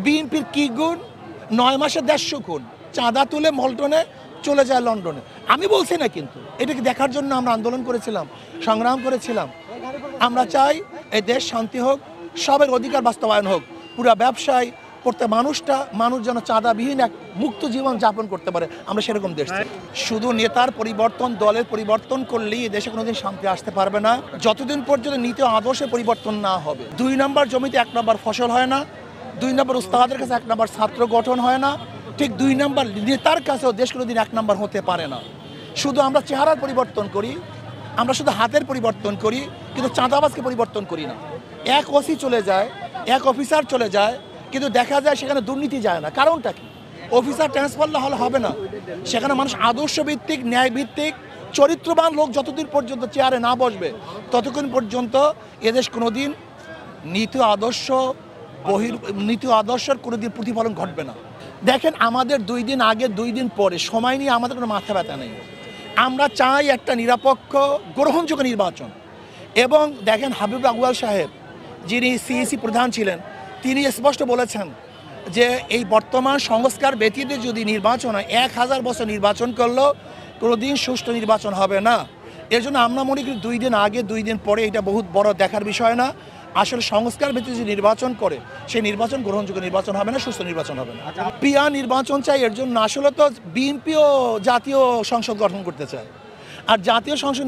বিএনপির কি গুণ? 9 মাসে 150 খুন, চাঁদা তুলে মল্টনে চলে যায় লন্ডনে। আমি বলছি না, কিন্তু এটাকে দেখার জন্য আমরা আন্দোলন করেছিলাম, সংগ্রাম করেছিলাম। আমরা চাই এই দেশ শান্তি হোক, সবের অধিকার বাস্তবায়ন হোক, পুরা ব্যবসায় প্রত্যেক মানুষ যেন চাঁদাবিহীন এক মুক্ত জীবন যাপন করতে পারে। আমরা সেরকম দেশ চাই। শুধু নেতার পরিবর্তন, দলের পরিবর্তন করলেই দেশে কোনোদিন শান্তি আসতে পারবে না, যতদিন পর্যন্ত নীতি আদর্শের পরিবর্তন না হবে। 2 নম্বর জমিতে 1 নম্বর ফসল হয় না, 2 নম্বর উস্তাদের কাছে 1 নম্বর ছাত্র গঠন হয় না, ঠিক 2 নম্বর নেতার কাছেও দেশ কোনোদিন 1 নম্বর হতে পারে না। শুধু আমরা চেহারার পরিবর্তন করি, আমরা শুধু হাতের পরিবর্তন করি, কিন্তু চাঁদাবাজকে পরিবর্তন করি না। এক ওসি চলে যায়, এক অফিসার চলে যায়, কিন্তু দেখা যায় সেখানে দুর্নীতি যায় না। কারণটা কি? অফিসার ট্রান্সফার হলে হবে না। সেখানে মানুষ আদর্শভিত্তিক, ন্যায়ভিত্তিক, চরিত্রবান লোক যতদিন পর্যন্ত চেয়ারে না বসবে, ততক্ষণ পর্যন্ত এদেশ কোনোদিন নীতি আদর্শের কোনোদিন প্রতিফলন ঘটবে না। দেখেন, আমাদের 2 দিন আগে 2 দিন পরে সময় নিয়ে আমাদের কোনো মাথা ব্যথা নেই। আমরা চাই একটা নিরপেক্ষ, গ্রহণযোগ্য নির্বাচন। এবং দেখেন, হাবিব আউয়াল সাহেব, যিনি সিইসি প্রধান ছিলেন, তিনি স্পষ্ট বলেছেন যে এই বর্তমান সংস্কার ব্যতীত যদি নির্বাচন হয়, 1000 বছর নির্বাচন করলেও কোনোদিন সুষ্ঠু নির্বাচন হবে না। এর জন্য আমরা মনে করি 2 দিন আগে 2 দিন পরে এটা বহুত বড় দেখার বিষয় না। আসলে সংস্কার ব্যতীত যদি নির্বাচন করে, সেই নির্বাচন গ্রহণযোগ্য নির্বাচন হবে না, সুস্থ নির্বাচন হবে না। পিয়া নির্বাচন চাই। এর জন্য আসলে তো বিএনপিও জাতীয় সংসদ গঠন করতে চায়। আর জাতীয় সংসদ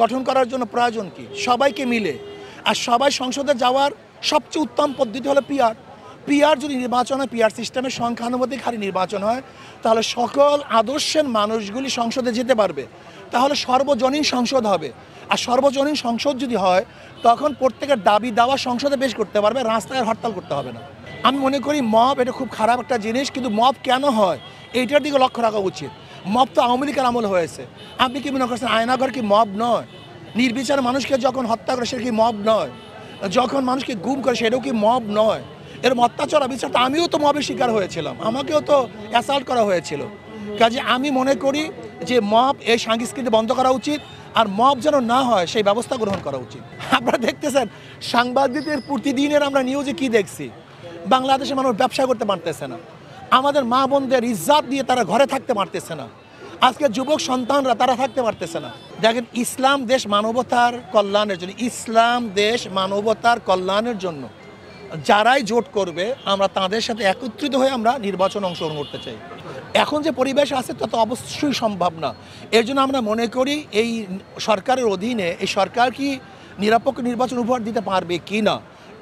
গঠন করার জন্য প্রয়োজন কি? সবাইকে মিলে, আর সবাই সংসদে যাওয়ার সবচেয়ে উত্তম পদ্ধতি হলো পিআর যদি নির্বাচন হয়, পিআর সিস্টেমে সংখ্যানুপাতিক হারে নির্বাচন হয়, তাহলে সকল আদর্শের মানুষগুলি সংসদে যেতে পারবে। তাহলে সর্বজনীন সংসদ হবে। আর সর্বজনীন সংসদ যদি হয়, তখন প্রত্যেকের দাবি দাওয়া সংসদে পেশ করতে পারবে, রাস্তায় হরতাল করতে হবে না। আমি মনে করি মব এটা খুব খারাপ একটা জিনিস, কিন্তু মব কেন হয় এইটার দিকে লক্ষ্য রাখা উচিত। মব তো আওয়ামী লীগের আমল হয়েছে। আপনি কি মনে করছেন আয়নাঘর কি মব নয়? নির্বিচার মানুষকে যখন হত্যা করে সেটা কি মব নয়? যখন মানুষকে গুম করে সেটাও কি মব নয়? এরকম অত্যাচার অবিচার তো আমিও তো মবের শিকার হয়েছিলাম, আমাকেও তো অ্যাসাল্ট করা হয়েছিল। কাজে আমি মনে করি যে মব এই সংস্কৃতি বন্ধ করা উচিত, আর মব যেন না হয় সেই ব্যবস্থা গ্রহণ করা উচিত। আপনারা দেখতেছেন সাংবাদিকদের প্রতিদিনের আমরা নিউজে কি দেখছি, বাংলাদেশে মানুষ ব্যবসা করতে পারতেছে না, আমাদের মা বোনদের ইজ্জত দিয়ে তারা ঘরে থাকতে পারতেছে না, আজকে যুবক সন্তানরা তারা থাকতে পারতেছে না। দেখেন, ইসলাম দেশ মানবতার কল্যাণের জন্য, ইসলাম দেশ মানবতার কল্যাণের জন্য যারাই জোট করবে, আমরা তাদের সাথে একত্রিত হয়ে আমরা নির্বাচন অংশগ্রহণ করতে চাই। এখন যে পরিবেশ আছে তা তো অবশ্যই সম্ভব না। এর জন্য আমরা মনে করি এই সরকারের অধীনে এই সরকার কি নিরপেক্ষ নির্বাচন উপহার দিতে পারবে কি না,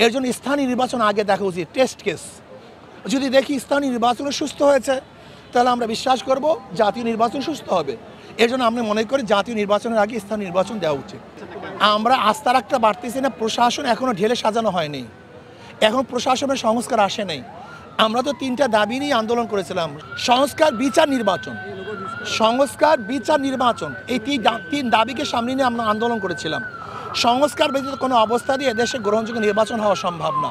এর জন্য স্থানীয় নির্বাচন আগে দেখা উচিত, টেস্ট কেস। যদি দেখি স্থানীয় নির্বাচন সুস্থ হয়েছে, তাহলে আমরা বিশ্বাস করব জাতীয় নির্বাচন সুস্থ হবে। এর জন্য আমরা মনে করি জাতীয় নির্বাচনের আগে স্থানীয় নির্বাচন দেওয়া উচিত। আমরা আস্থা রাখতে পারতেছি না, প্রশাসন এখনও ঢেলে সাজানো হয়নি, এখন প্রশাসনের সংস্কার আসে নাই। আমরা তো 3টা দাবি নিয়ে আন্দোলন করেছিলাম, সংস্কার, বিচার, নির্বাচন। সংস্কার, বিচার, নির্বাচন, এই 3 দাবিকে সামনে নিয়ে আমরা আন্দোলন করেছিলাম। সংস্কার ব্যতীত কোনো অবস্থা দিয়ে দেশে গ্রহণযোগ্য নির্বাচন হওয়া সম্ভব না।